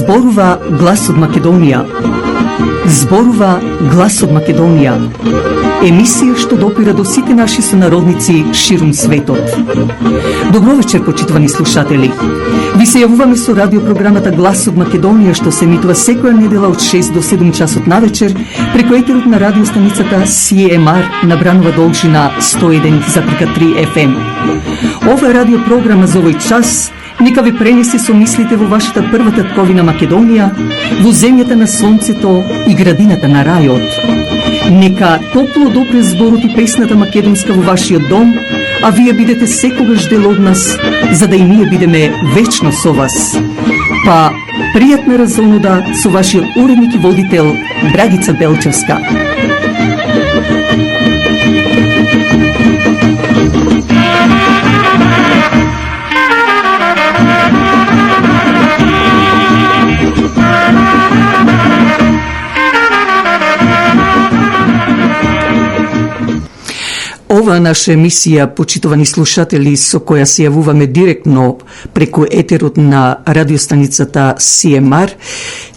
Зборува глас од Македонија. Зборува глас од Македонија. Емисија што допира до сите наши сонародници ширум светот. Добро вечер, почитувани слушатели. Ви се јавуваме со радиопрограмата Глас од Македонија, што се емитува секоја недела од 6 до 7 часот на вечер преку етерот на радиостаницата CMR на Бранова должина 101,3 FM. Ова е радиопрограма за овој час. Нека ви пренесе со мислите во вашата прва татковина Македонија, во земјата на сонцето и градината на рајот. Нека топло допре зборот и песната македонска во вашиот дом, а вие бидете секогаш дел од нас, за да и ние бидеме вечно со вас. Па, пријатна разонуда со вашиот уредник и водител Драгица Белчевска. Ова наша емисија, почитувани слушатели, со која се јавуваме директно преку етерот на радиостаницата CMR,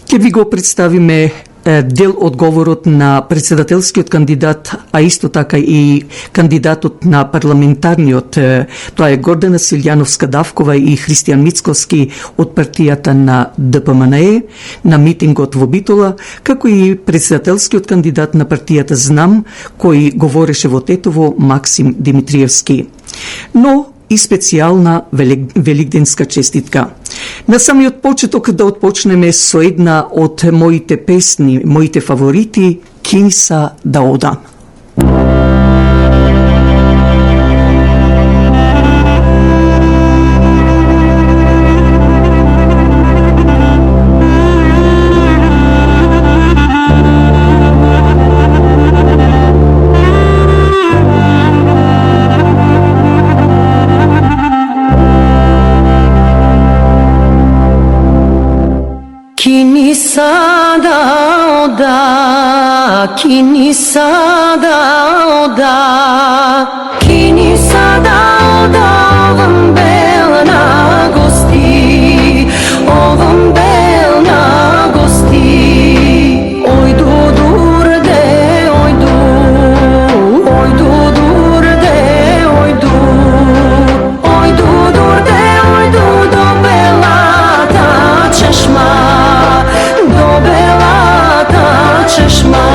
ќе ви го представиме дел од говорот на председателскиот кандидат, а исто така и кандидатот на парламентарниот, тоа е Гордана Силјановска-Давкова и Христијан Мицковски од партијата на ДПМНЕ, на митингот во Битола, како и председателскиот кандидат на партијата Знам, кој говореше во Тетово, Максим Димитриевски. Но и специјална великденска честитка. На самиот почеток да отпочнеме со една од моите песни, моите фаворити, Киниса да ода. Kinisa da oda, kinisa da oda, kinisa da oda, ovom bel na gosti, ovom bel na gosti. Oj du durde, oj du durde, oj du durde, oj du do bela ta češma. Češma.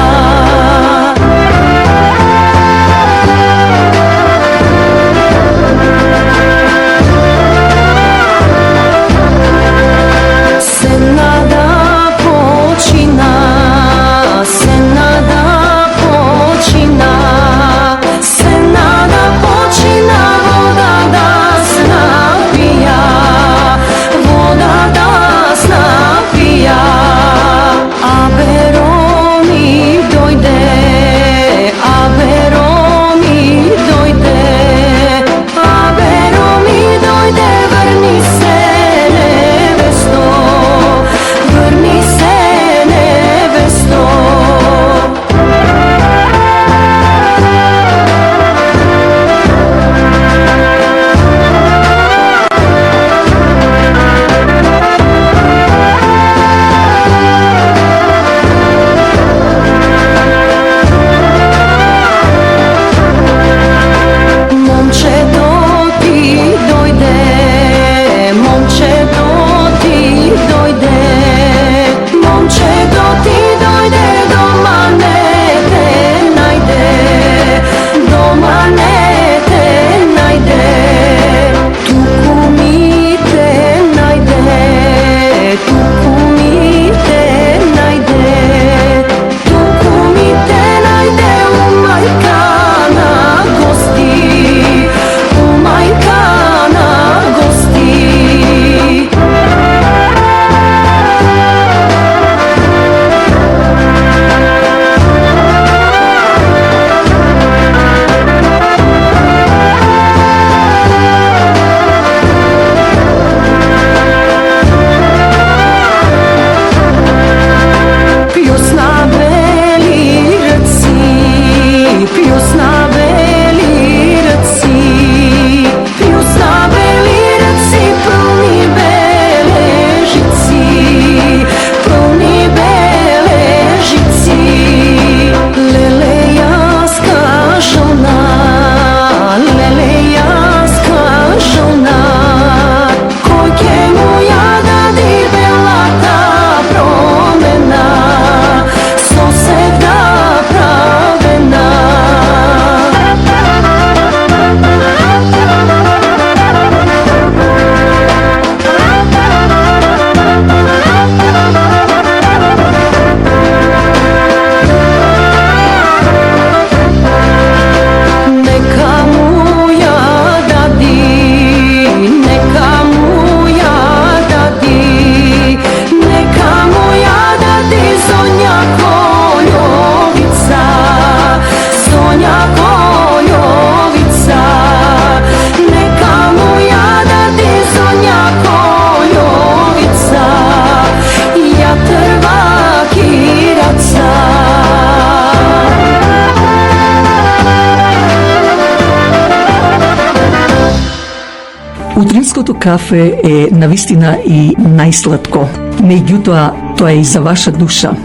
Лиринското кафе е навистина и најсладко. Меѓутоа, тоа е и за ваша душа.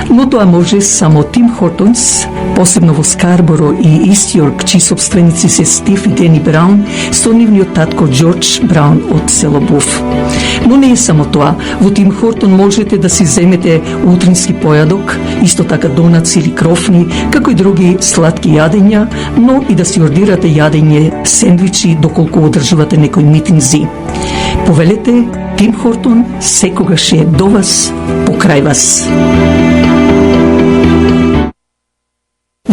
Но тоа може само Тим Хортонс, посебно во Скарборо и Ист Јорк, чии собственици се Стив и Дени Браун, со нивниот татко Џордж Браун од село Буф. Но не е само тоа. Во Тим Хортон можете да си земете утрински појадок, исто така донаци или крофни, како и други сладки јадења, но и да си ордирате јадење, сендвичи, доколку одржувате некои митинзи. Повелете, Тим Хортон секогаш е до вас, покрај вас.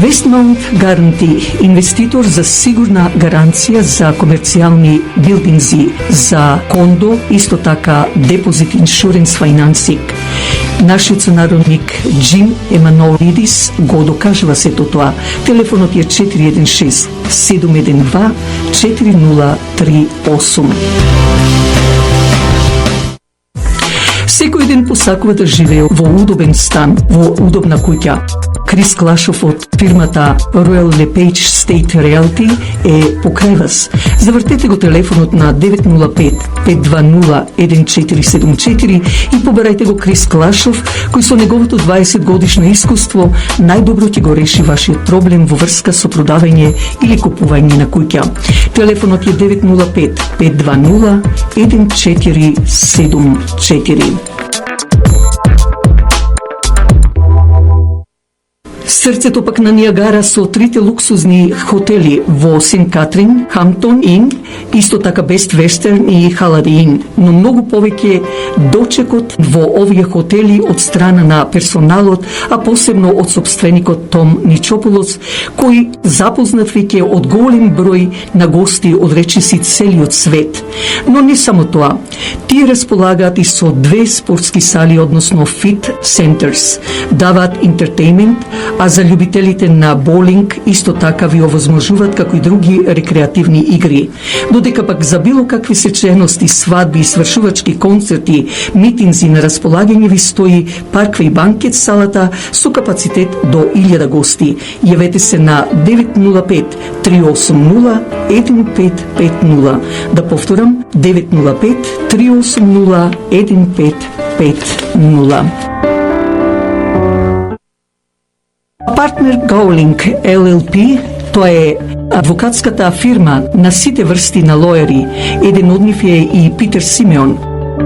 Westmount Guarantee, инвеститор за сигурна гаранција за комерцијални билдинзи, за кондо, исто така депозит иншуренс финансинг. Нашиот сонародник Джим Еманолидис го докажува сето тоа. Телефонот е 416-712-4038. Секој ден посакува да живее во удобен стан, во удобна куќа. Крис Клашов од фирмата Royal LePage State Realty е покрај вас. Завртете го телефонот на 905-520-1474 и побарајте го Крис Клашов, кој со неговото 20 годишно искуство најдобро ќе го реши вашиот проблем во врска со продавање или купување на куќа. Телефонот е 905-520-1474. Срцето пак на Ниагара со трите луксузни хотели во Сент Катрин, Хамптон Ин, исто така Бест Вестерн и Халади Ин, но многу повеќе дочекот во овие хотели од страна на персоналот, а посебно од собственикот Том Ничополос, кој запознат веќе од голем број на гости од речиси целиот свет. Но не само тоа, тие располагаат и со 2 спортски сали, односно фит центерс, даваат интертеймент, а за љубителите на боулинг исто така ви овозможуваат како и други рекреативни игри. Додека пак за било какви сечености, свадби и свршувачки концерти, митинзи на располагање ви стои парква и банкет салата со капацитет до 1000 гости. Јавете се на 905-380-1550. Да повторам, 905-380-1550. Партнер Гоулинг LLP, тоа е адвокатската фирма на сите врсти на лоери. Еден од нив е и Питер Симеон,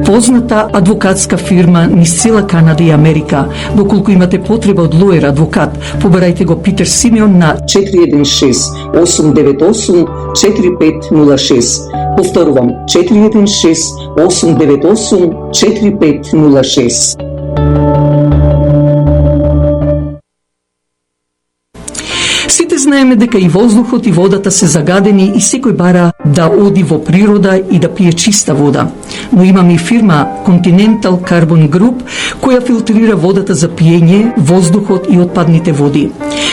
позната адвокатска фирма низ цела Канада и Америка. Доколку имате потреба од лоер адвокат, побарајте го Питер Симеон на 416-898-4506. Повторувам, 416-898-4506. Сите знаеме дека и воздухот и водата се загадени и секој бара да оди во природа и да пие чиста вода. Но имаме и фирма Continental Carbon Group која филтрира водата за пиење, воздухот и отпадните води.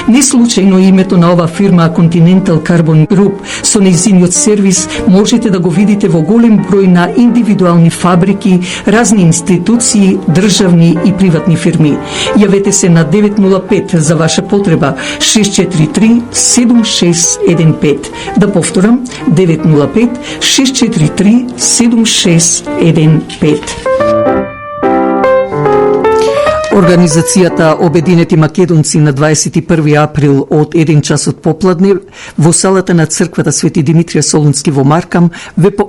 Не случајно името на ова фирма Continental Carbon Group со нејзиниот сервис можете да го видите во голем број на индивидуални фабрики, разни институции, државни и приватни фирми. Јавете се на 905 за ваша потреба 643-7615. Да повторам, 905-643-7615. Организацијата Обединети македонци на 21 април од 1 часот попладне во салата на црквата Свети Димитрија Солунски во Маркам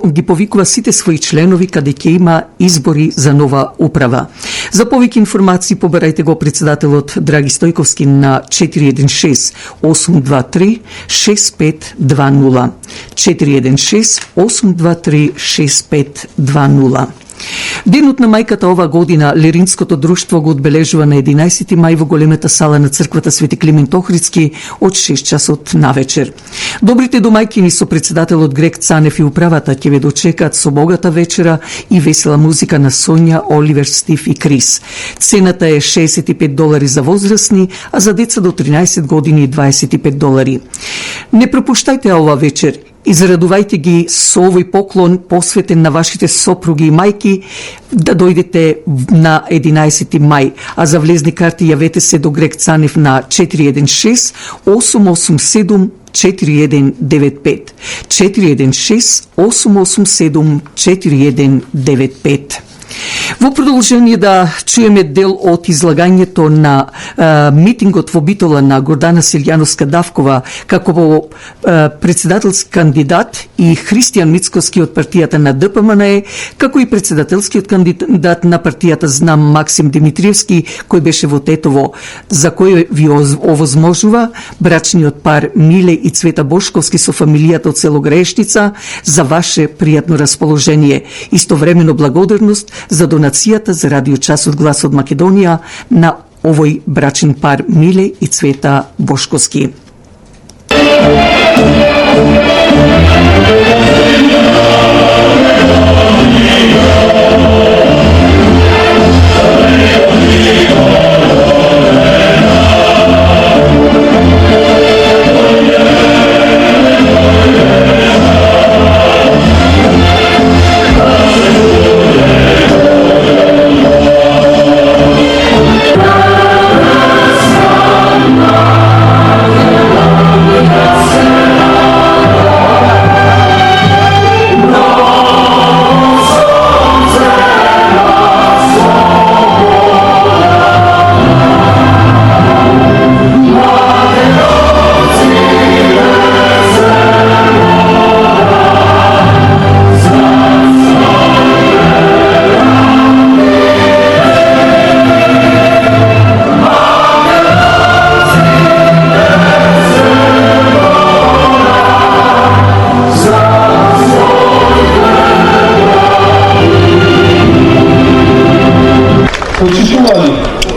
ги повикува сите своји членови каде ќе има избори за нова управа. За повеќе информации побарајте го председателот Драги Стојковски на 416-823-6520. 416-823-6520. Денот на мајката ова година Лиринското друштво го одбележува на 11 мај во големата сала на црквата Свети Климент Охридски од 6 часот навечер. Добрите домајкини со председателот Грег Цанев и управата ќе ве дочекаат со богата вечера и весела музика на Сонја, Оливер, Стив и Крис. Цената е $65 за возрастни, а за деца до 13 години $25. Не пропуштајте ова вечер израдувајте ги со овој поклон посветен на вашите сопруги и мајки, да дојдете на 11 мај. А за влезни карти јавете се до Грег Цанев на 416 887 4195. 416 887 4195. Во продолжение да чуеме дел од излагањето на митингот во Битола на Гордана Силјановска-Давкова како председателски кандидат и Христијан Мицкоски од партијата на ДПМНЕ, како и председателскиот кандидат на партијата Знам Максим Димитриевски, кој беше во Тетово, за кој ви овозможува брачниот пар Миле и Цвета Бошковски со фамилијата од село Граешница за ваше пријатно расположение. Истовремено благодарност за донацијата за радиочасот Глас од Македонија на овој брачен пар Миле и Цвета Бошковски.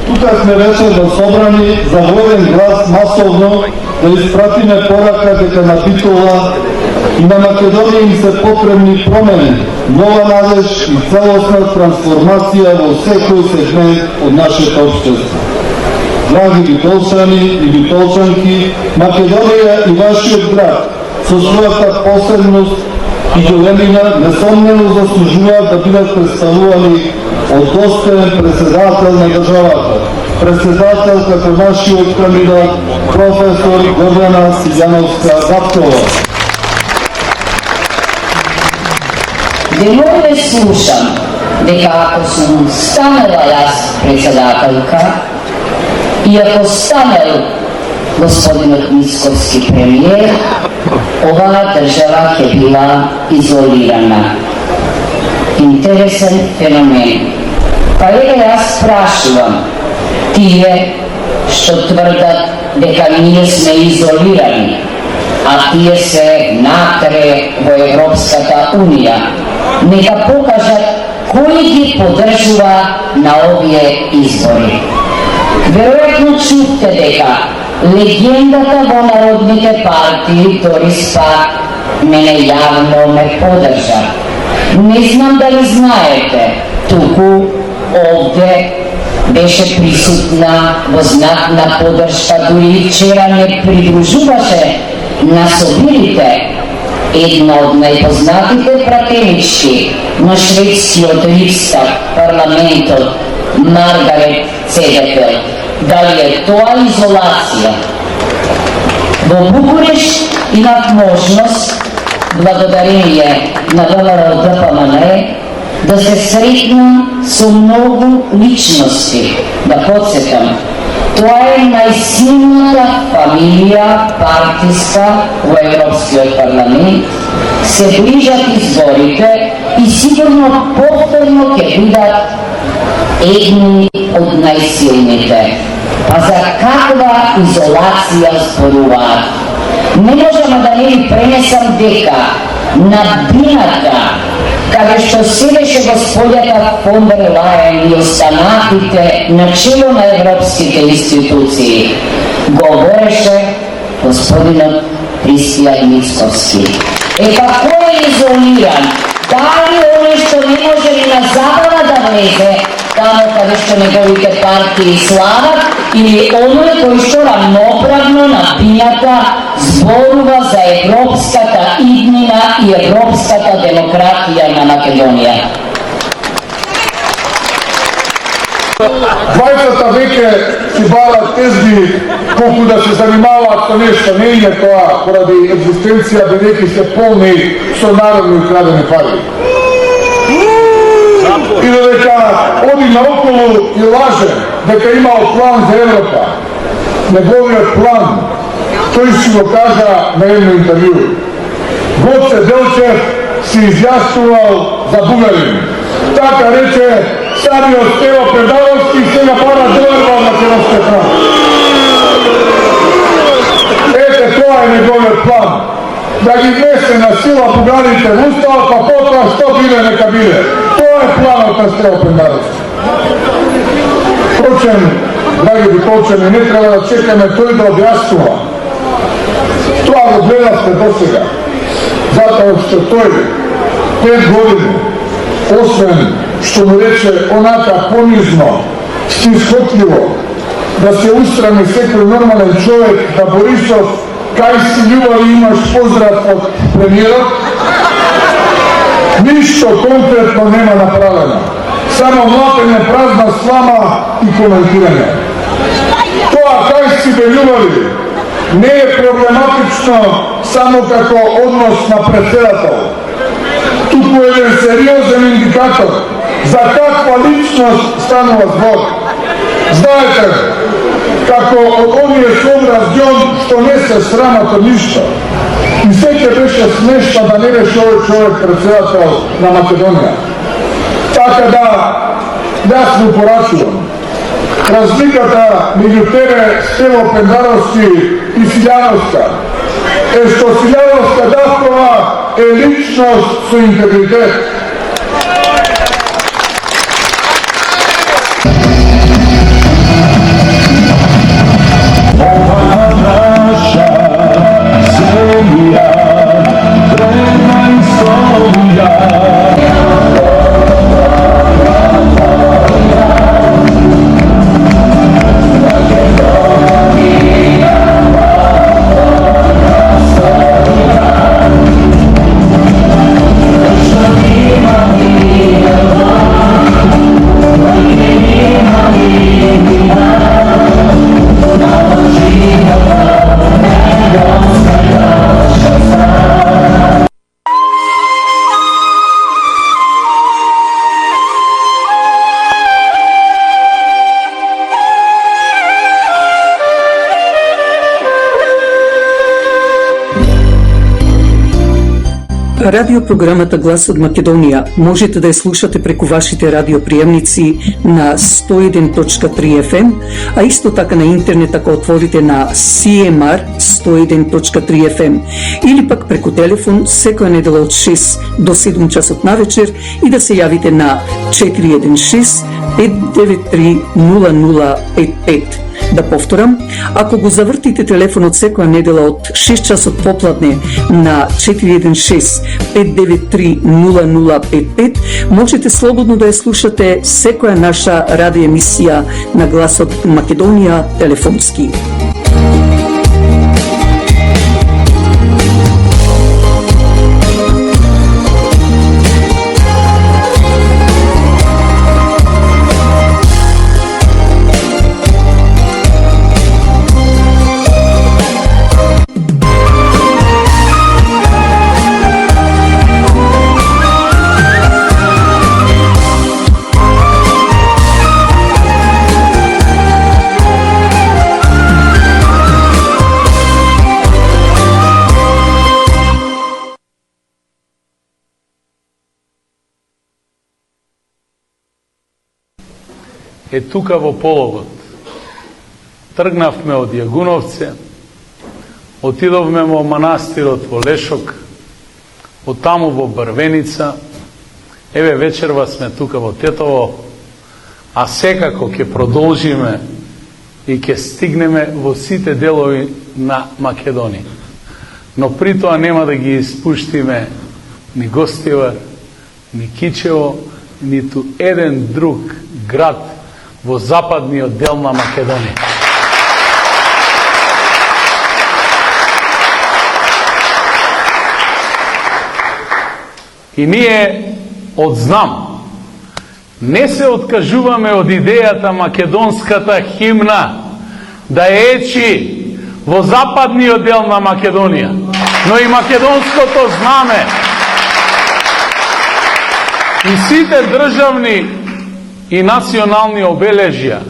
Тука сме вечерва собрани за воен глас масовно да испратиме порака дека на Битола и на Македонија им се потребни промени, нова надеж и целосна трансформација во секој сегмент од нашето општество. Драги битолчани и битолчанки, Македонија и вашиот град со својата посебност и големина несомнено заслужуваат да бидат представувани од достоен председател на државата, председател како нашиот кандидат професор Гордана Силјановска-Давкова. Денove слушам дека ако сум станала јас председателка и ако станал господинот Мицковски премиер, оваа држава ќе била изолирана. Интересен феномен. Па сега јас спрашувам, тие што тврдат дека ние сме изолирани, а тие се натре во Европската Унија, нека покажат кој ги поддржува на овие избори. Веројатно чувте дека легендата во народните партии Торис Пак мене јавно ме поддржа. Не знам дали знаете, туку овде беше присутна во знак на поддршка, дури вчера не придружуваше на собирите една од најпознатите пратенички на шведскиот Рикстаг, парламентот, Маргарет Цедефелд. Дали е тоа изолација? Во Букурешт имав можност, благодарение на ВМРО ДПМНЕ, да се сретнам со многу личности. Да подсетам, тоа е најсилната фамилија партиска во Европскиот парламент, се ближат изборите и сигурно повторно ќе бидат едни од најсилните. А за каква изолација зборуваат? Не можам да не ви пренесам дека на бината, каде што седеше господјата фон дер Лајен и останатите на чело на европските институции, говореше господинот Христијан Мицковски. Кој е изолиран? Дали оној што не може ни на забава да влезе, тамо каде што неговите партии слават, или оној кој што рамноправно на пијата зборува за европската иднина и европската демократија на Македонија. 20 веке си барат тезги колку да се занимаваат со нешто, не е тоа поради екзистенција бидејќи се полни со народни украдени пари. И додека оди наоколу и лаже дека имал план за Европа, неговиот план, тој си го кажа на едно интервју. Гоце Делчев си изјаснувал за Бугарин. Така рече самиот Стево Педаровски и сега пара доверба на македонския фронт. Ете, тоа е неговиот план. Да ги внесе на сила бугарите в устава, па потоа што биде нека биде. Тоа е планот на Стево Педаровски. Впрочем, драги битолчани, не треба да чекаме тој да објаснува. Тоа го гледавте до сега. Затоа што тој 5 години, освен што му рече онака понизно, стискотливо, да се устрани секој нормален човек, да Борисов, кај си љубави имаш поздрав од премиерот, ништо конкретно нема направено. Само млатење празна слама и коментирање. Тоа кај си бе љубави не е проблематично само како однос на председател. Туку е еден сериозен индикатор за каква личност станува збор. Знаете, како од овие собраз ѓон што не се срамат од ништо. И секе беше смешно да не беше овој човек председател на Македонија. Така да, јас му порачувам. Разликата меѓу тебе, Стево Пендаровски и Силјановска е што Силјановска Даскова е личност со интегритет. Радиопрограмата Глас од Македонија можете да ја слушате преку вашите радиоприемници на 101.3 FM, а исто така на интернет ако отворите на CMR 101.3 FM или пак преку телефон секоја недела од 6 до 7 часот навечер и да се јавите на 416 593 0055. Да повторам, ако го завртите телефонот секоја недела од 6 часот попладне на 416 593 0055, можете слободно да ја слушате секоја наша радио емисија на Гласот Македонија телефонски. Е тука во Пологот. Тргнавме од Јагуновце, отидовме во манастирот во Лешок, од таму во Брвеница, еве вечерва сме тука во Тетово, а секако ќе продолжиме и ќе стигнеме во сите делови на Македонија. Но при тоа нема да ги испуштиме ни Гостивар, ни Кичево, ниту еден друг град во западниот дел на Македонија. И ние одзнам не се откажуваме од идејата македонската химна да ечи во западниот дел на Македонија, но и македонското знаме. И сите државни и национални обележја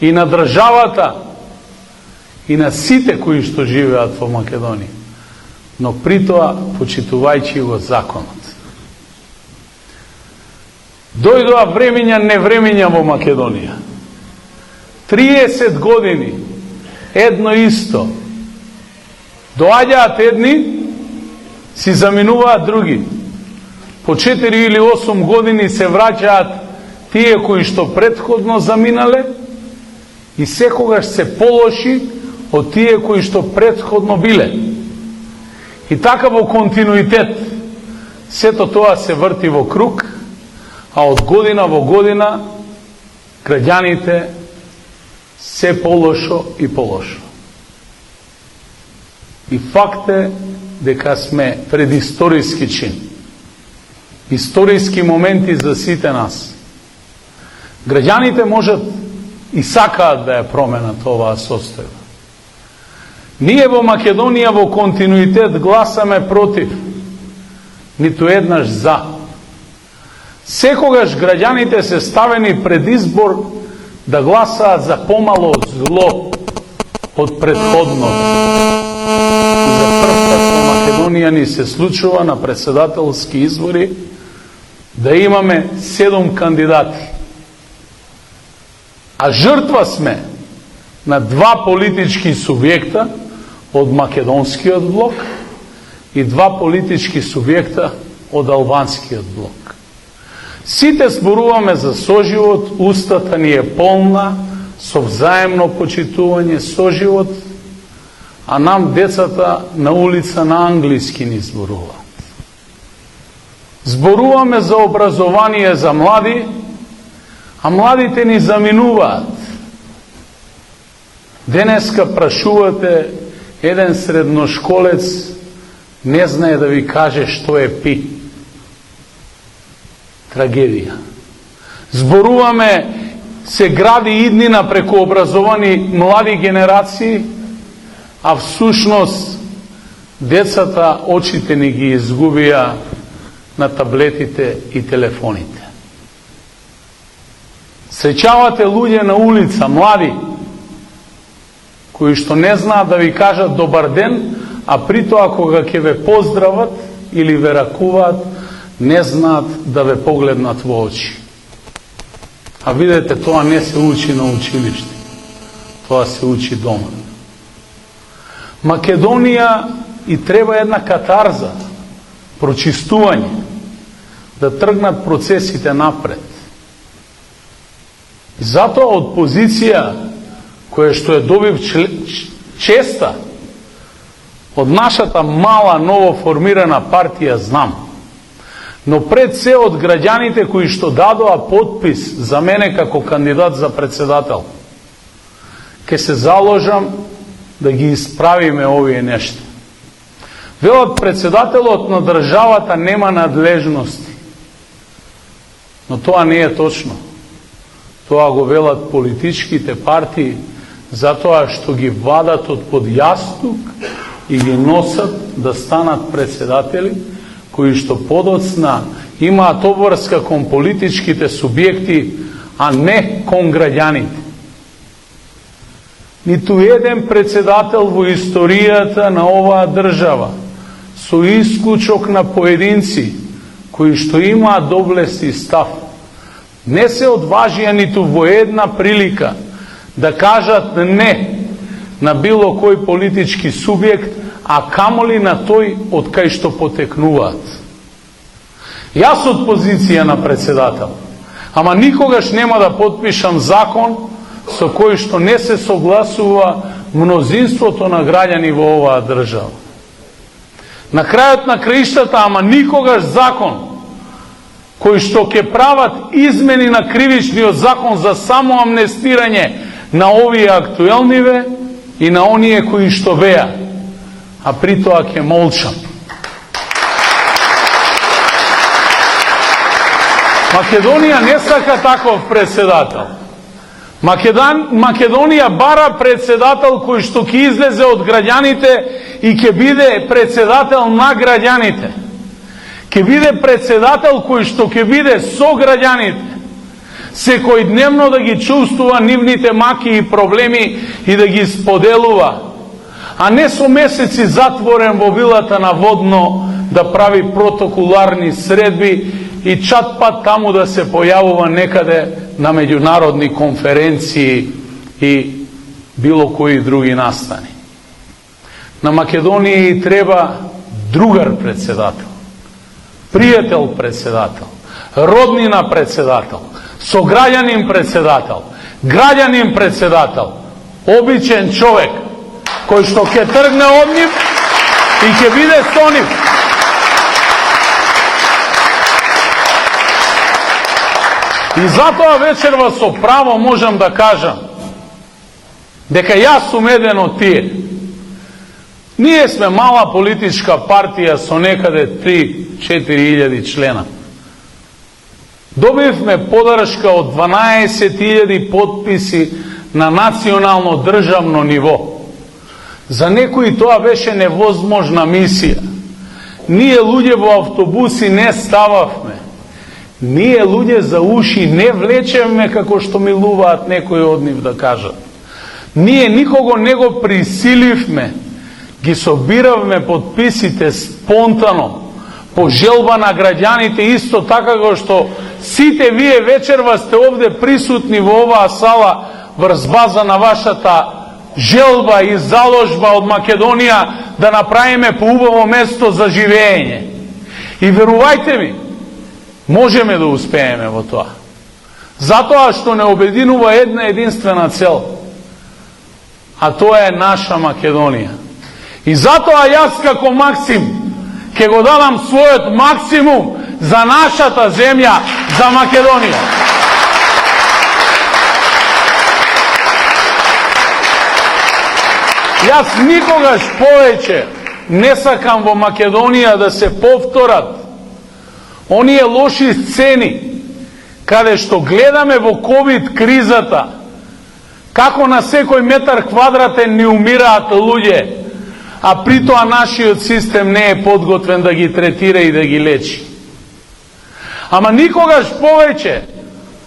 и на државата и на сите кои што живеат во Македонија, но при тоа почитувајќи го законот. Дојдоа времења невремења во Македонија. 30 години едно исто. Доаѓаат едни, си заминуваат други. По 4 или 8 години се враќаат тие кои што претходно заминале и секогаш се полоши од тие кои што претходно биле. И така во континуитет сето тоа се врти во круг, а од година во година граѓаните се полошо и полошо. И факт е дека сме пред историски чин. Историски моменти за сите нас. Граѓаните можат и сакаат да ја променат оваа состојба. Ние во Македонија во континуитет гласаме против, ниту еднаш за. Секогаш граѓаните се ставени пред избор да гласаат за помало зло од претходното. За прв пат во Македонија ни се случува на председателски избори да имаме 7 кандидати. А жртва сме на 2 политички субјекта од македонскиот блок и 2 политички субјекта од албанскиот блок. Сите зборуваме за соживот, устата ни е полна со взаемно почитување, соживот, а нам децата на улица на англиски ни зборуваат. Зборуваме за образование за млади, а младите ни заминуваат. Денеска прашувате еден средношколец не знае да ви каже што е пи. Трагедија. Зборуваме се гради иднина преку образовани млади генерации, а всушност децата очите ни ги изгубија на таблетите и телефоните. Среќавате луѓе на улица, млади, кои што не знаат да ви кажат добар ден, а при тоа кога ќе ве поздрават или ве ракуваат, не знаат да ве погледнат во очи. А видете, тоа не се учи на училиште. Тоа се учи дома. Македонија и треба една катарза, прочистување, да тргнат процесите напред. И затоа од позиција која што е добив честа од нашата мала ново формирана партија знам, но пред се од граѓаните кои што дадоа подпис за мене како кандидат за председател, ке се заложам да ги исправиме овие нешта. Велат, председателот на државата нема надлежности. Но тоа не е точно. Тоа го велат политичките партии, затоа што ги вадат од под јастук и ги носат да станат председатели, кои што подоцна имаат обврска кон политичките субјекти, а не кон граѓаните. Ниту еден председател во историјата на оваа држава, со исклучок на поединци кои што имаат доблест и став, не се одважија ниту во една прилика да кажат не на било кој политички субјект, а камоли на тој од кај што потекнуваат. Јас од позиција на председател, ама никогаш нема да подпишам закон со кој што не се согласува мнозинството на граѓани во оваа држава. На крајот на краиштата, ама никогаш закон кои што ќе прават измени на кривичниот закон за само амнестирање на овие актуелниве и на оние кои што беа, а при тоа ќе молчам. Македонија не сака таков председател. Македонија бара председател кој што ќе излезе од граѓаните и ќе биде председател на граѓаните. Ќе биде председател кој што ќе биде со граѓаните. Секојдневно да ги чувствува нивните маки и проблеми и да ги споделува, а не со месеци затворен во вилата на Водно да прави протоколарни средби и чат пат таму да се појавува некаде на меѓународни конференции и било кои други настани. На Македонија треба другар председател, пријател председател, роднина председател, сограѓанин председател, граѓанин председател, обичен човек кој што ќе тргне од нив и ќе биде со нив. И затоа вечерва со право можам да кажам дека јас сум еден од тие. Ние сме мала политичка партија со некаде 3-4 члена. Добивме подршка од 12.000 подписи на национално државно ниво. За некои тоа беше невозможна мисија. Ние луѓе во автобуси не стававме. Ние луѓе за уши не влечевме како што милуваат некои од нив да кажат. Ние никого не го присиливме. Ги собиравме подписите спонтано, по желба на граѓаните, исто така како што сите вие вечерва сте овде присутни во оваа сала врз база на вашата желба и заложба од Македонија да направиме поубаво место за живење. И верувајте ми, можеме да успееме во тоа. Затоа што не обединува една единствена цел, а тоа е наша Македонија. И затоа јас како Максим ќе го дадам својот максимум за нашата земја, за Македонија. Јас никогаш повеќе не сакам во Македонија да се повторат оние лоши сцени каде што гледаме во ковид кризата како на секој метар квадратен ни умираат луѓе, а притоа нашиот систем не е подготвен да ги третира и да ги лечи. Ама никогаш повеќе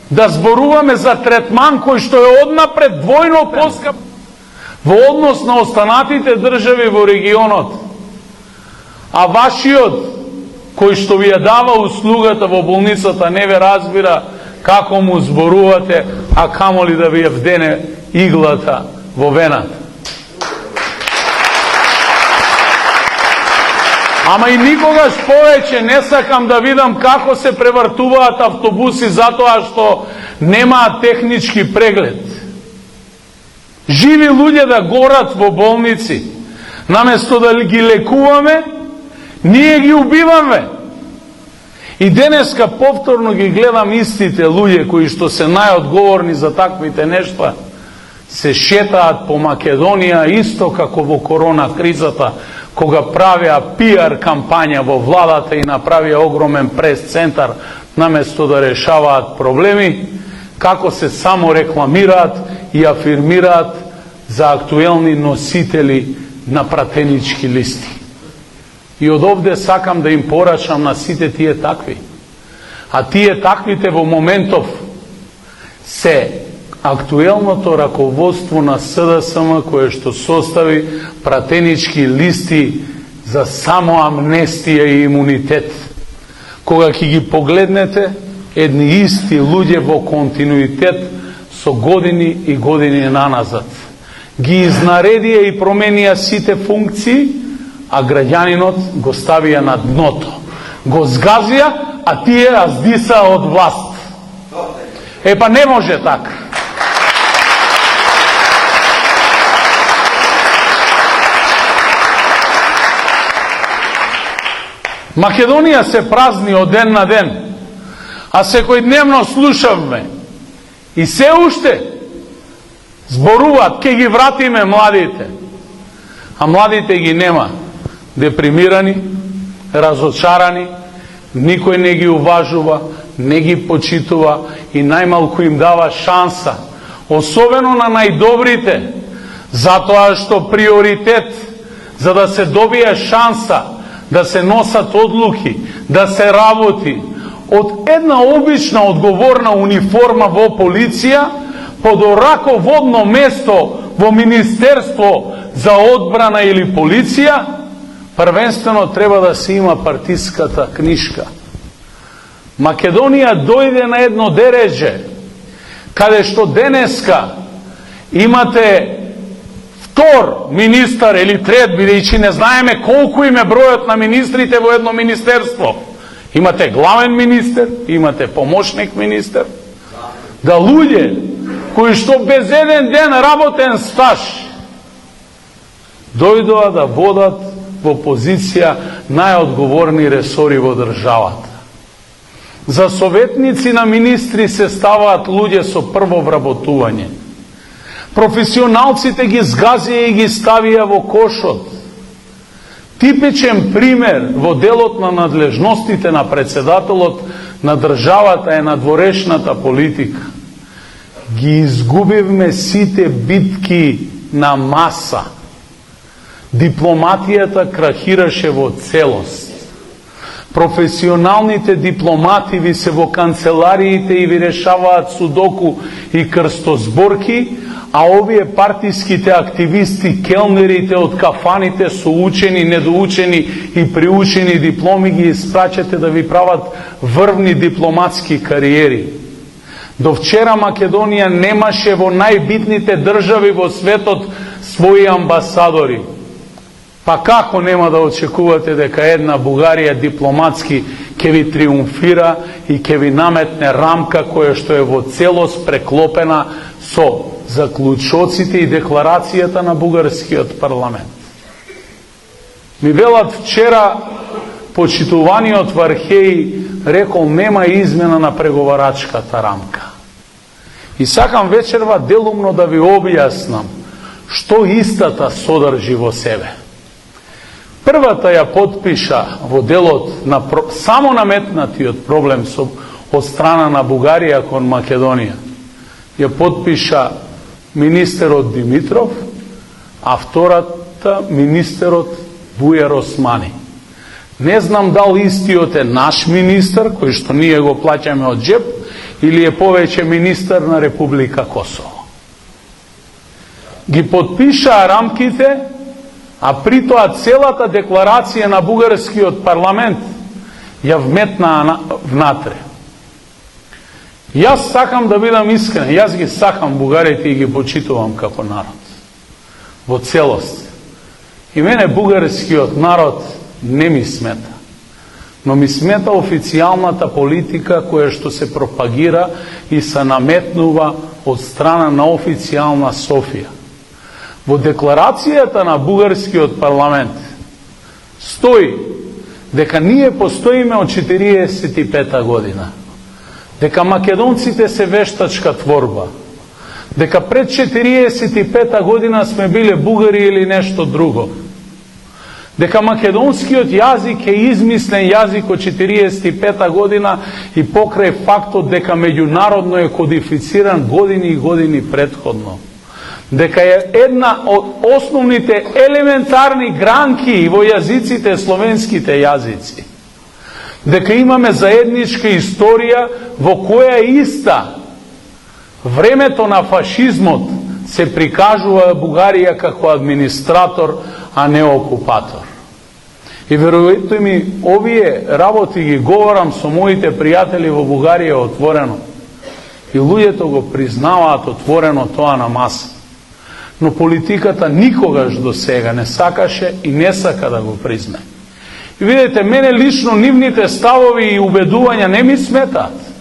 да зборуваме за третман кој што е однапред двојно поскап во однос на останатите држави во регионот. А вашиот, кој што ви ја дава услугата во болницата, не ве разбира како му зборувате, а камоли да ви ја вдене иглата во вената. Ама и никогаш повеќе не сакам да видам како се превртуваат автобуси затоа што немаат технички преглед. Живи луѓе да горат во болници, наместо да ги лекуваме, ние ги убиваме. И денеска повторно ги гледам истите луѓе кои што се најодговорни за таквите нешта, се шетаат по Македонија исто како во корона кризата, кога правеа пиар кампања во владата и направија огромен прес-центар наместо да решаваат проблеми, како се само рекламираат и афирмираат за актуелни носители на пратенички листи. И од овде сакам да им порачам на сите тие такви. А тие таквите во моментов се актуелното раководство на СДСМ кое што состави пратенички листи за само амнестија и имунитет. Кога ќе ги погледнете, едни исти луѓе во континуитет со години и години наназад. Ги изнаредија и променија сите функции, а граѓанинот го ставија на дното. Го згазија, а тие раздиса од власт. Па не може така. Македонија се празни од ден на ден, а секојдневно слушавме и се уште зборуваат, ќе ги вратиме младите. А младите ги нема, депримирани, разочарани, никој не ги уважува, не ги почитува и најмалку им дава шанса, особено на најдобрите, затоа што приоритет за да се добие шанса да се носат одлуки, да се работи од една обична одговорна униформа во полиција под раководно место во Министерство за одбрана или полиција, првенствено треба да се има партиската книшка. Македонија дојде на едно дереđe, каде што денеска имате втор министар или трет, бидејќи не знаеме колку им е бројот на министрите во едно министерство. Имате главен министер, имате помошник министер, да луѓе кои што без еден ден работен стаж дојдоа да водат во позиција најодговорни ресори во државата. За советници на министри се ставаат луѓе со прво вработување. Професионалците ги згазија и ги ставија во кошот. Типичен пример во делот на надлежностите на председателот на државата е надворешната политика. Ги изгубивме сите битки на маса. Дипломатијата крахираше во целост. Професионалните дипломати ви се во канцелариите и ви решаваат судоку и крстозборки, а овие партиските активисти, келнерите од кафаните со учени, недоучени и приучени дипломи ги испраќате да ви прават врвни дипломатски кариери. До вчера Македонија немаше во најбитните држави во светот своји амбасадори. Па како нема да очекувате дека една Бугарија дипломатски ќе ви триумфира и ќе ви наметне рамка која што е во целост преклопена со заклучоците и декларацијата на бугарскиот парламент? Ми велат вчера почитуваниот Вархеј рекол нема измена на преговарачката рамка. И сакам вечерва делумно да ви објаснам што истата содржи во себе. Првата ја подпиша во делот на само наметнатиот проблем од страна на Бугарија кон Македонија. Ја подпиша министерот Димитров, а втората министерот Бујар Османи. Не знам дали истиот е наш министер, кој што ние го плаќаме од джеп, или е повеќе министер на Република Косово. Ги подпишаа рамките, а при тоа целата декларација на бугарскиот парламент ја вметнаа внатре. Јас сакам да бидам искрен, јас ги сакам бугарите и ги почитувам како народ. Во целост. И мене бугарскиот народ не ми смета. Но ми смета официјалната политика која што се пропагира и се наметнува од страна на официјална Софија. Во декларацијата на бугарскиот парламент стои дека ние постоиме од 45 година, дека македонците се вештачка творба, дека пред 45 година сме биле бугари или нешто друго, дека македонскиот јазик е измислен јазик од 45 година и покрај фактот дека меѓународно е кодифициран години и години предходно, дека е една од основните елементарни гранки во јазиците, словенските јазици, дека имаме заедничка историја во која иста времето на фашизмот се прикажува Бугарија како администратор, а не окупатор. И веројатно ми овие работи ги говорам со моите пријатели во Бугарија отворено. И луѓето го признаваат отворено тоа на маса. Но политиката никогаш до сега не сакаше и не сака да го призна. И видите, мене лично нивните ставови и убедувања не ми сметаат.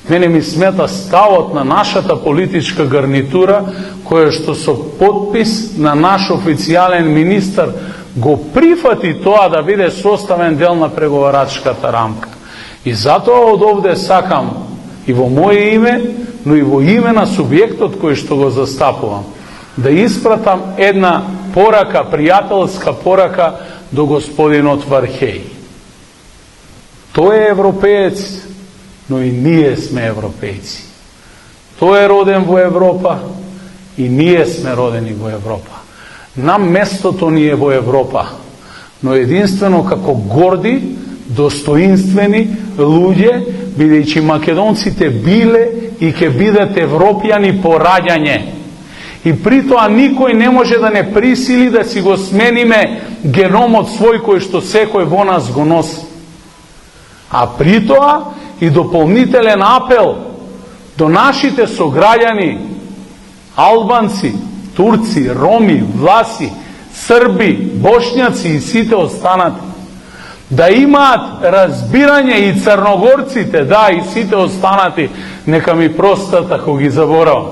Мене ми смета ставот на нашата политичка гарнитура, која што со подпис на наш официјален министар го прифати тоа да биде составен дел на преговарачката рамка. И затоа од овде сакам и во моје име, но и во име на субјектот кој што го застапувам, да испратам една порака, пријателска порака до господинот Вархеј. Тој е европеец но и ние сме европејци. Тој е роден во Европа и ние сме родени во Европа. Нам местото ни е во Европа, но единствено како горди, достоинствени луѓе, бидејќи македонците биле и ќе бидат европјани по раѓање. И при тоа никој не може да не присили да си го смениме геномот свој кој што секој во нас го носи. А при тоа и дополнителен апел до нашите сограѓани, албанци, турци, роми, власи, срби, бошњаци и сите останати, да имаат разбирање и црногорците, да, и сите останати, нека ми простат ако ги заборавам,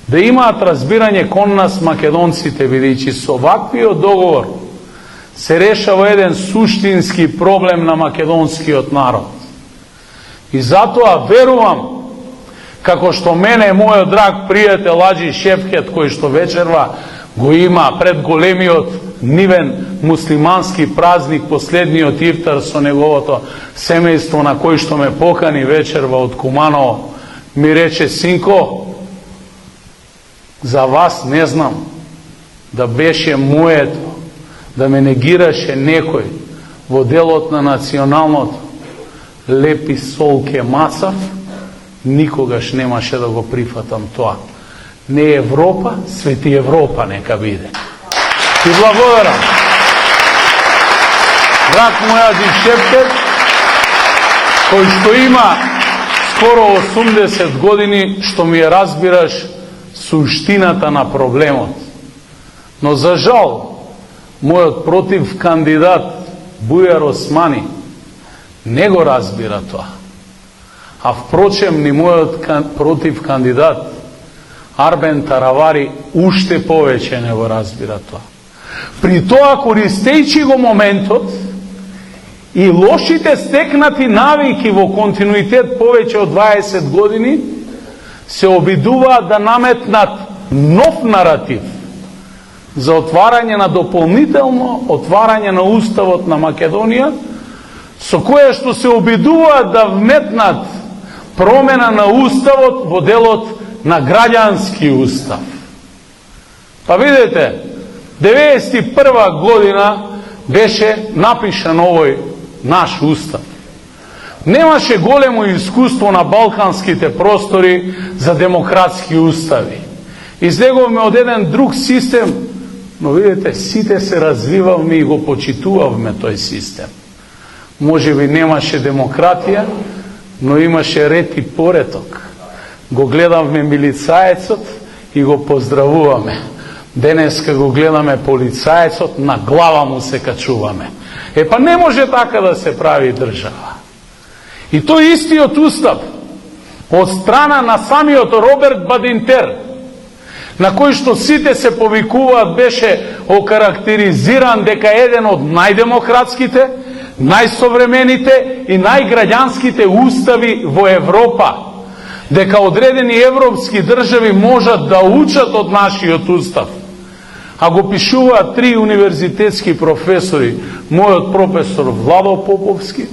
да имаат разбирање кон нас македонците, бидејќи со ваквиот договор се решава еден суштински проблем на македонскиот народ. И затоа верувам, како што мене мојот драг пријател Аџи Шефкет, кој што вечерва го има пред големиот нивен муслимански празник, последниот ифтар со неговото семејство, на кој што ме покани вечерва од Куманово, ми рече: синко, за вас не знам, да беше моето, да ме негираше некој во делот на националното, лепи солке масав, никогаш немаше да го прифатам тоа. Не Европа, свети Европа нека биде. И благодарам. Драг мој Аџи Шефкет, кој што има скоро 80 години, што ми ја разбираш суштината на проблемот. Но за жал, мојот против кандидат Бујар Османи не го разбира тоа. А впрочем, ни мојот против кандидат Арбен Таравари уште повеќе не го разбира тоа. При тоа, користејќи го моментот и лошите стекнати навики во континуитет повеќе од 20 години, се обидуваат да наметнат нов наратив за отварање на дополнително отварање на Уставот на Македонија, со кое што се обидуваат да вметнат промена на Уставот во делот на граѓански устав. Па видете, 91 година беше напишан овој наш устав. Немаше големо искуство на балканските простори за демократски устави. Излеговме од еден друг систем, но видите, сите се развивавме и го почитувавме тој систем. Може би немаше демократија, но имаше ред и пореток. Го гледавме милицаецот и го поздравуваме. Денеска го гледаме полицаецот, на глава му се качуваме. Па не може така да се прави држава. И тој истиот устав, од страна на самиот Роберт Бадинтер, на кој што сите се повикуваат, беше окарактеризиран дека еден од најдемократските, најсовремените и најграѓанските устави во Европа, дека одредени европски држави можат да учат од нашиот устав. А го пишуваат 3 универзитетски професори, мојот професор Владо Поповски,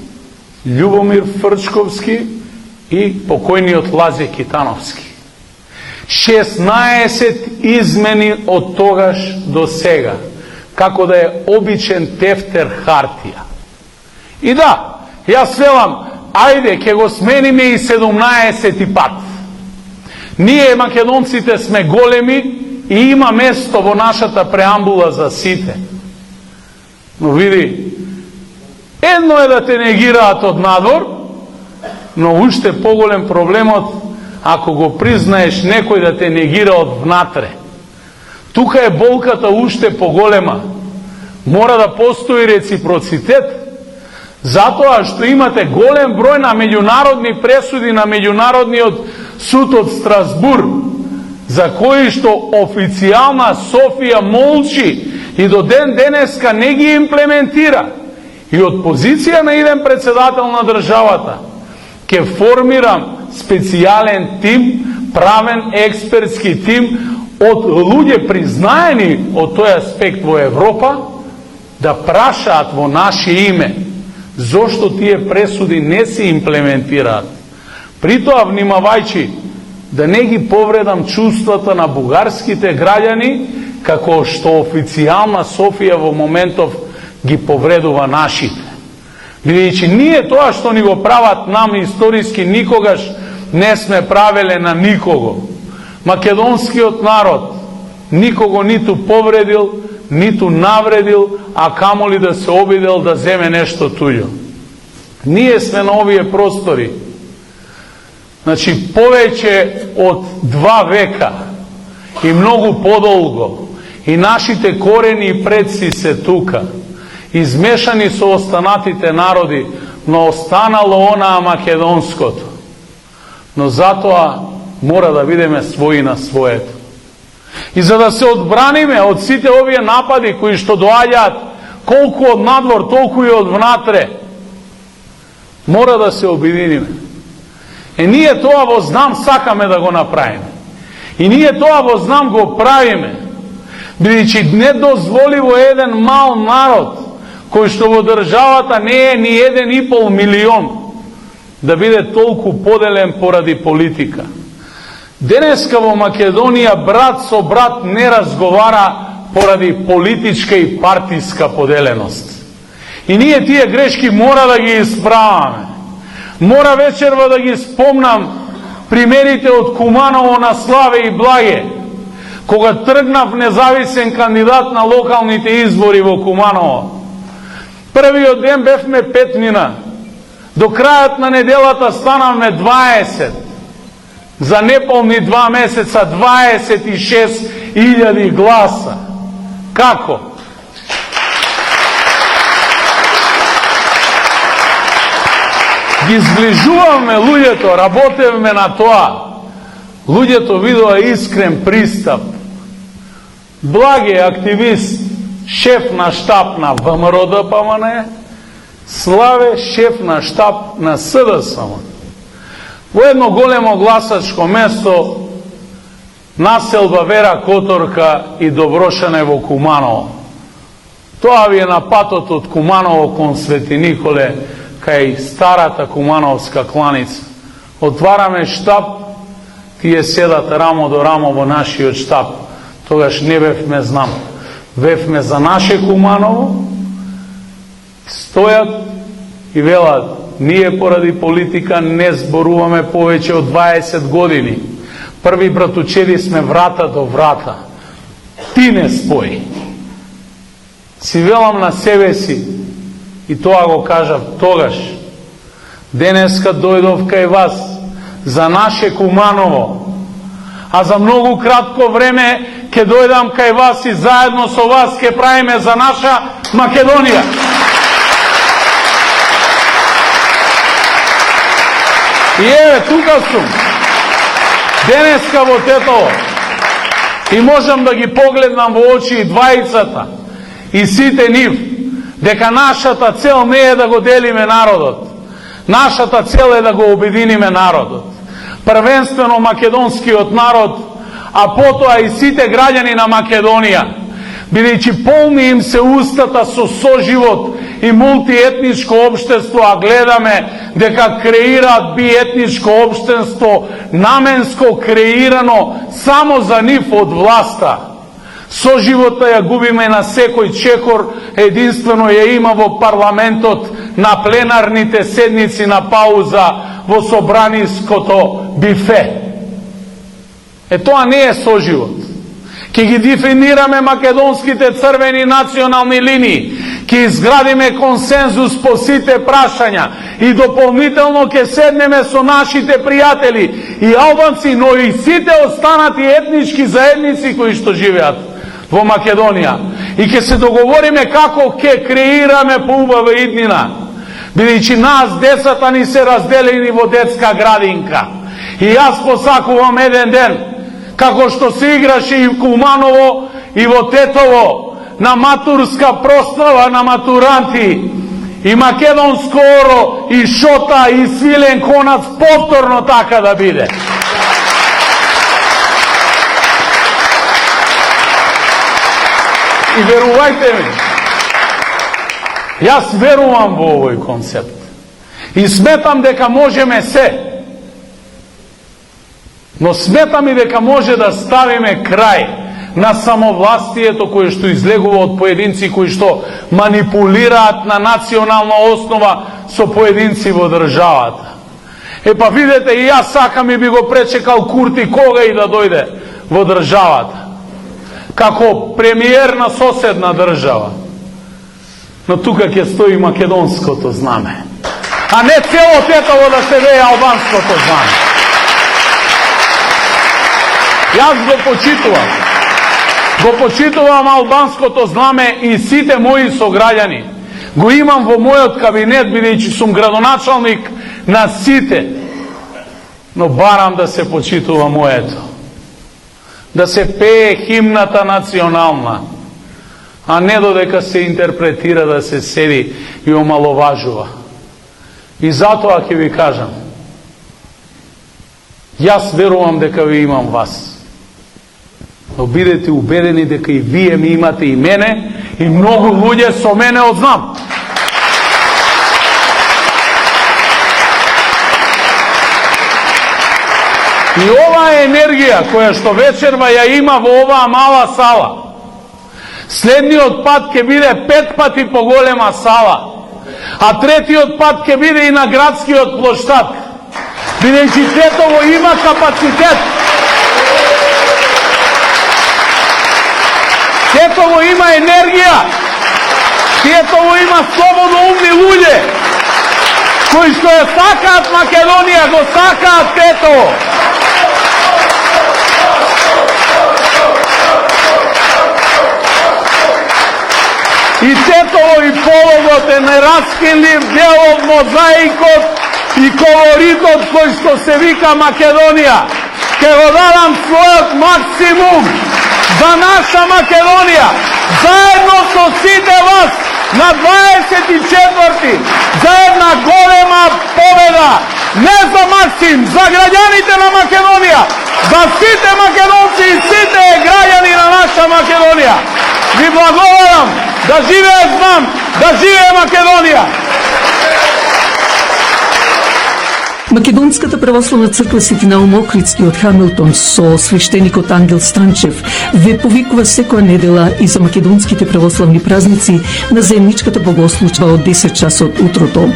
Љубомир Фрчковски и покојниот Лазе Китановски. 16 измени од тогаш до сега, како да е обичен тефтер хартија. И да, јас велам, ајде, ќе го смениме и 17 пат. Ние, македонците, сме големи и има место во нашата преамбула за сите. Но види, едно е да те негираат од надвор, но уште поголем проблемот ако го признаеш некој да те негира од внатре. Тука е болката уште поголема. Мора да постои реципроцитет, затоа што имате голем број на меѓународни пресуди на Меѓународниот суд од Страсбур, за кои што официјална Софија молчи и до ден денеска не ги имплементира. И од позиција на еден председател на државата ќе формирам специјален тим, правен експертски тим од луѓе признаени од тој аспект во Европа, да прашаат во наше име зошто тие пресуди не се имплементираат. Притоа внимавајќи да не ги повредам чувствата на бугарските граѓани, како што официјална Софија во моментов ги повредува нашите. Бидејќи ние тоа што ни го прават нам историски никогаш не сме правеле на никого. Македонскиот народ никого ниту повредил, ниту навредил, а камоли да се обидел да земе нешто туѓо. Ние сме на овие простори, значи повеќе од 2 века и многу подолго, и нашите корени и предци се тука, измешани со останатите народи, но останало онаа македонското. Но затоа мора да бидеме своји на своето. И за да се одбраниме од сите овие напади кои што доаѓаат, колку од надвор, толку и од внатре, мора да се обединиме. Ние тоа во знам сакаме да го направиме. И ние тоа во знам го правиме, бидејќи недозволиво еден мал народ, кој што во државата не е ни 1,5 милион, да биде толку поделен поради политика. Денеска во Македонија брат со брат не разговара поради политичка и партиска поделеност. И ние тие грешки мора да ги исправаме. Мора вечерва да ги спомнам примерите од Куманово на Славе и Благе, кога тргнав независен кандидат на локалните избори во Куманово. Првиот ден бевме 5, до крајот на неделата станавме 20. За неполни 2 месеца 26.000 гласа. Како? Ги зближуваме луѓето, работевме на тоа. Луѓето видоа искрен пристап. Благе активист, шеф на штаб на ВМРО ДПМН, Славе шеф на штаб на СДСМ. Во едно големо гласачко место, населба Вера Которка и Доброшане во Куманово. Тоа ви е на патот од Куманово кон Свети Николе, кај старата Кумановска кланица. Отвараме штаб, тие седат рамо до рамо во нашиот штаб. Тогаш не бевме знам. Бевме за наше Куманово, стојат и велат, ние поради политика не зборуваме повеќе од 20 години. Први братучеди сме врата до врата. Ти не спои. Си велам на себе си, и тоа го кажав тогаш. Денеска дојдов кај вас за наше Куманово, а за многу кратко време ќе дојдам кај вас и заедно со вас ќе правиме за наша Македонија. И еве, тука сум, денеска во Тетово, и можам да ги погледнам во очи и двајцата, и сите нив, дека нашата цел не е да го делиме народот. Нашата цел е да го обединиме народот. Првенствено македонскиот народ, а потоа и сите граѓани на Македонија, бидејќи полни им се устата со соживот и мултиетничко општество, а гледаме дека креираат биетничко општество, наменско креирано само за нив од власта. Соживота ја губиме на секој чекор, единствено ја има во парламентот, на пленарните седници на пауза, во собраниското бифе. Тоа не е соживот. Ке ги дефинираме македонските црвени национални линии, ке изградиме консензус по сите прашања и дополнително ке седнеме со нашите пријатели и албанци, но и сите останати етнички заедници кои што живеат во Македонија. И ке се договориме како ке креираме поубава иднина, бидејќи нас децата ни се разделени во детска градинка. И јас посакувам еден ден, како што се играше и в Куманово и во Тетово, на матурска прослава на матуранти, и македонско оро, и шота, и свилен конац, повторно така да биде. И верувајте ми, Јас верувам во овој концепт. И сметам дека можеме се. Но сметам и дека може да ставиме крај на самовластието кое што излегува од поединци кои што манипулираат на национална основа со поединци во државата. Па видете, и јас сакам и би го пречекал Курти кога и да дојде во државата. Како премиер на соседна држава. Но тука ќе стои македонското знаме. А не цело Тетово да се вее албанското знаме. Јас го почитувам. Го почитувам албанското знаме и сите мои сограѓани. Го имам во мојот кабинет, бидејќи сум градоначалник на сите. Но барам да се почитува моето. Да се пее химната национална. А не додека се интерпретира да се седи и омаловажува. И затоа ќе ви кажам. Јас верувам дека ви имам вас. Но бидете убедени дека и вие ми имате и мене, и многу луѓе со мене одзнам. И оваа енергија која што вечерва ја има во оваа мала сала, следниот пат ќе биде 5 пати поголема сала, а третиот пат ќе биде и на градскиот плоштад, бидејќи Тетово има капацитет. Тетово има енергија, Тетово има слободоумни луѓе, кои што ја сакаат Македонија, го сакаат Тетово. И Тетово и Пологот е нераскинлив дел од мозаикот и колоритот кој што се вика Македонија. Ке го дадам својот максимум за наша Македонија, заедно со сите вас на 24-ти, за една голема победа, не за Максим, за граѓаните на Македонија, за сите македонци и сите граѓани на наша Македонија. Ви благодарам, да живее знам, да живее Македонија! Македонската православна црква Свети Наум Охридски од Хамилтон со свештеникот Ангел Странчев ве повикува секоја недела и за македонските православни празници на заемничката богослужба од 10 часот утрото.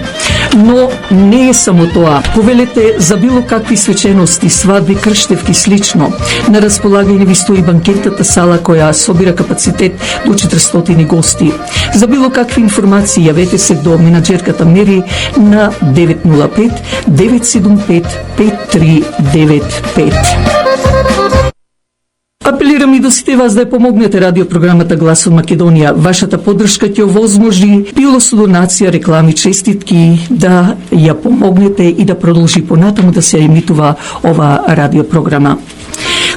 Но не е само тоа. Повелете за било какви свечености, свадби, крштевки слично. На располагање ви стои банкетната сала која собира капацитет до 400 гости. За било какви информации јавете се до менаџерката Мери на 905 975-5395. Апелирам и до сите вас да ја помогнете радиопрограмата Глас од Македонија. Вашата поддршка ќе овозможи, било со донација, реклами, честитки, да ја помогнете и да продолжи понатаму да се емитува ова радиопрограма.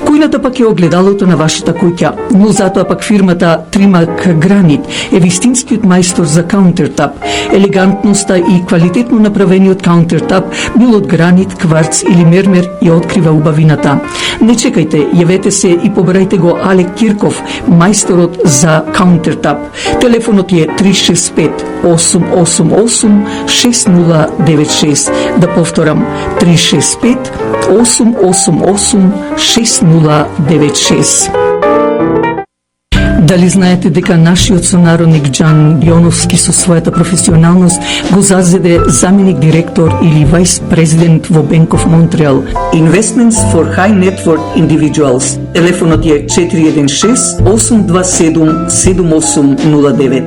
Кујната пак е огледалото на вашата куќа, но затоа пак фирмата Тримак Гранит е вистинскиот мајстор за каунтертап. Елегантноста и квалитетно направениот каунтертап, било од гранит, кварц или мермер, ја открива убавината. Не чекајте, јавете се и побарајте го Алек Кирков, мајсторот за каунтертап. Телефонот е 365-888-6096. Да повторам, 365-888-6096. Дали знаете дека нашиот сонародник Џан Бионовски со својата професионалност го зазеде заменик директор или вајс президент во Bank of Montreal? Investments for High Net Worth Individuals. Телефонот е 416-827-7809.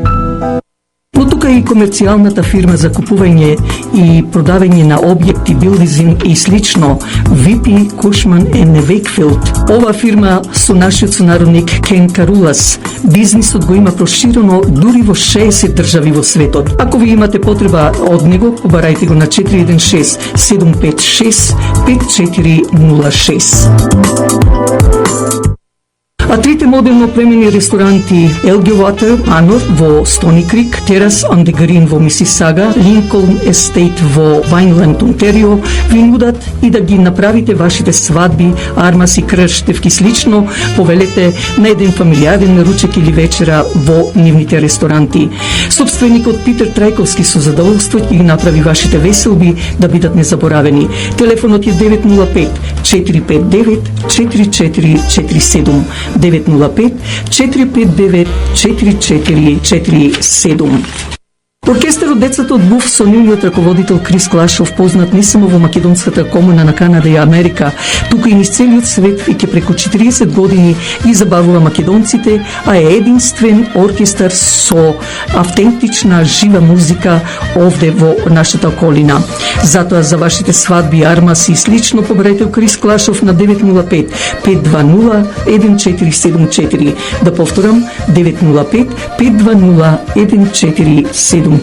Но тука и комерцијалната фирма за купување и продавање на објекти, билдинг и слично, VP Кушман and Wakefield. Ова фирма со нашиот сонародник Кен Карулас. Бизнисот го има проширено дури во 60 држави во светот. Ако ви имате потреба од него, побарајте го на 416-756-5406. А трите модерно опремени ресторанти Elgio Water, Anor во Стони Крик, Terrace on the Green во Мисисага, Lincoln Estate во Вайнленд, Онтерио, ви нудат и да ги направите вашите свадби, армаси, крштевки слично, повелете на еден фамилиарен ручек или вечера во нивните ресторанти. Собственикот Питер Трајковски со задоволство ќе ги направи вашите веселби да бидат незаборавени. Телефонот е 905 459 4447 905 459 4447. Оркестарот Децата од Буф со нивниот раководител Крис Клашов, познат не само во македонската комуна на Канада и Америка, туку и низ целиот свет, и ќе преку 40 години ги забавува македонците, а е единствен оркестар со автентична жива музика овде во нашата околина. Затоа за вашите свадби, армаси и слично побрајте Крис Клашов на 905 520 1474. Да повторам, 905 520 1474.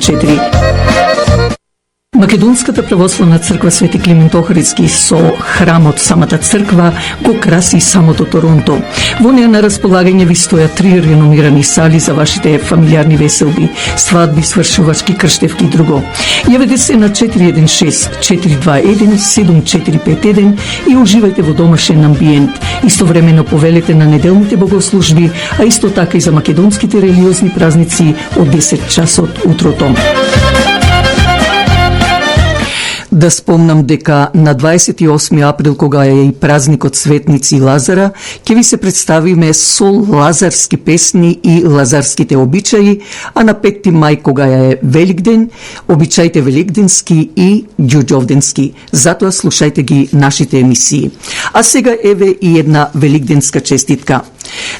Македонската православна црква Свети Климент Охридски со храмот самата црква го краси самото Торонто. Во неа на располагање ви стојат 3 реномирани сали за вашите фамилиарни веселби, свадби, свршувачки, крштевки и друго. Јавете се на 416 421 7451 и уживајте во домашен амбиент. Истовремено повелете на неделните богослужби, а исто така и за македонските религиозни празници од 10 часот утрото. Да спомнам дека на 28 април, кога е и празникот Светници и Лазара, ќе ви се представиме со лазарски песни и лазарските обичаи, а на 5 мај, кога е Великден, обичаите великденски и ѓуѓовденски. Затоа слушајте ги нашите емисии. А сега еве и една великденска честитка.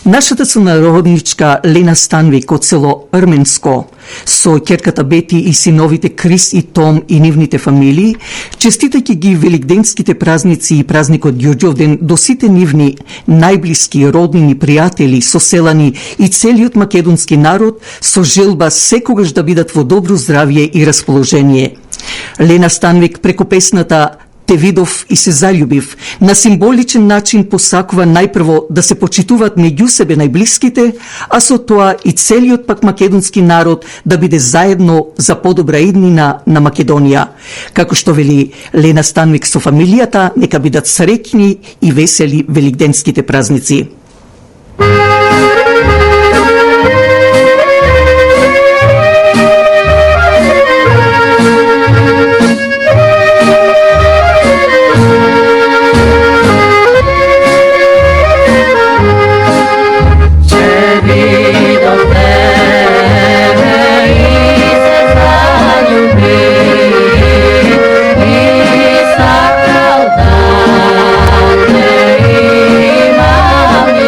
Нашата сонародничка Лена Станвик од село Рменско со ќерката Бети и синовите Крис и Том и нивните фамилии, честитајќи ги великденските празници и празникот Ѓурѓовден до сите нивни најблиски роднини, пријатели, соселани и целиот македонски народ, со желба секогаш да бидат во добро здравје и расположение. Лена Станвик преку песната Те видов и се заљубив, на символичен начин посакува најпрво да се почитуваат меѓу себе најблиските, а со тоа и целиот пак македонски народ да биде заедно за подобра иднина на Македонија. Како што вели Лена Станвик со фамилијата, нека бидат среќни и весели великденските празници. Saudade, imam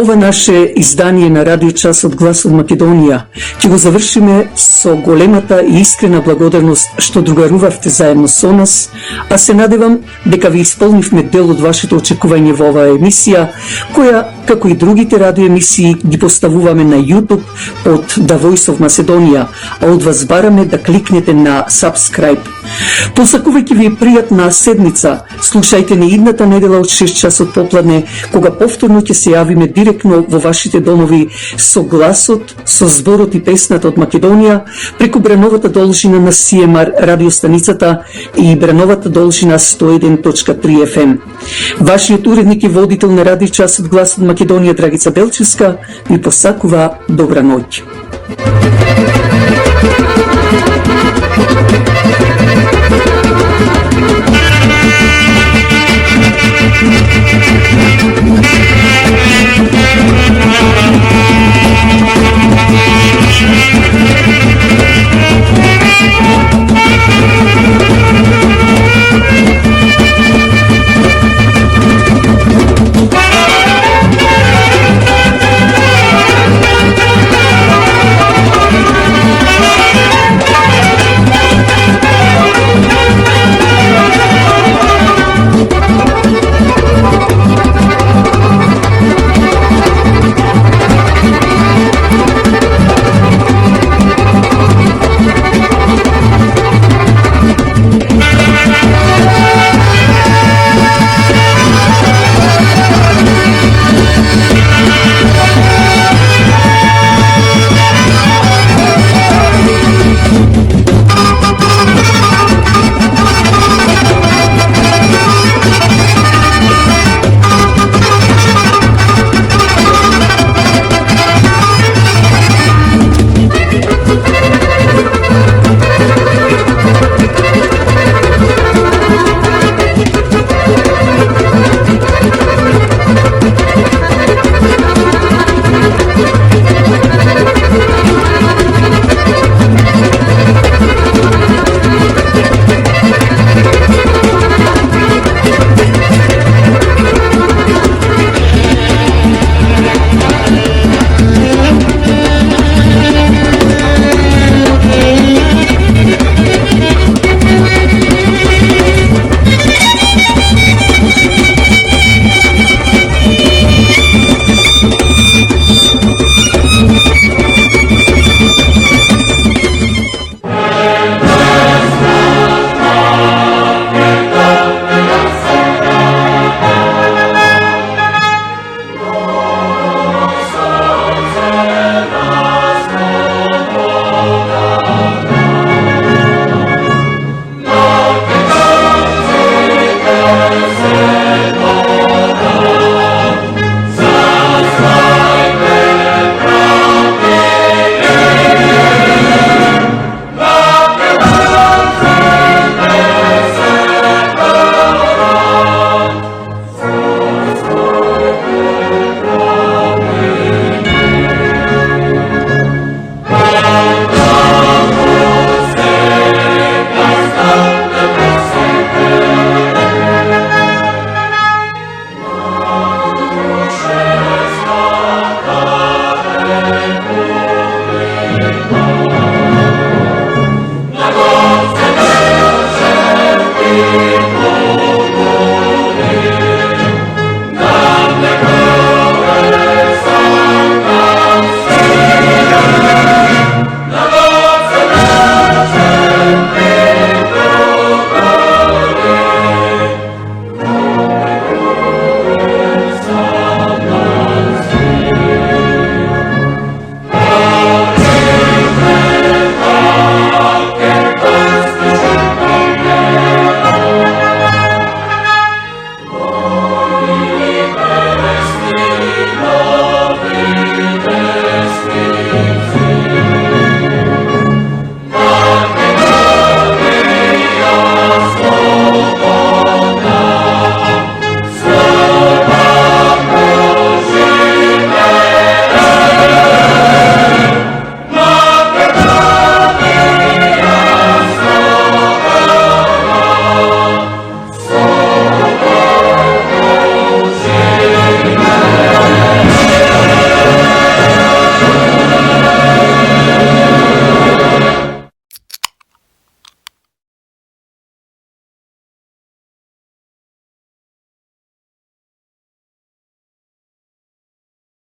ова наше издание на Радио Час од Глас од Македонија ќе го завршиме со големата и искрена благодарност што другарувавте заедно со нас, а се надевам дека ви исполнивме дел од вашето очекување во оваа емисија, која, како и другите радиоемисии, ги поставуваме на YouTube под The Voice of Macedonia, а од вас бараме да кликнете на Subscribe. Посакувајќи ви пријатна седница, слушајте ни идната недела од 6 часот попладне, кога повторно ќе се јавиме директно во вашите домови со гласот, со зборот и песната од Македонија, преку бреновата должина на CMR радиостаницата и бреновата должина 101.3 FM. Вашиот уредник и водител на Радио Час од Глас од Македонија, Драгица Белчевска, ви посакува добра ноќ.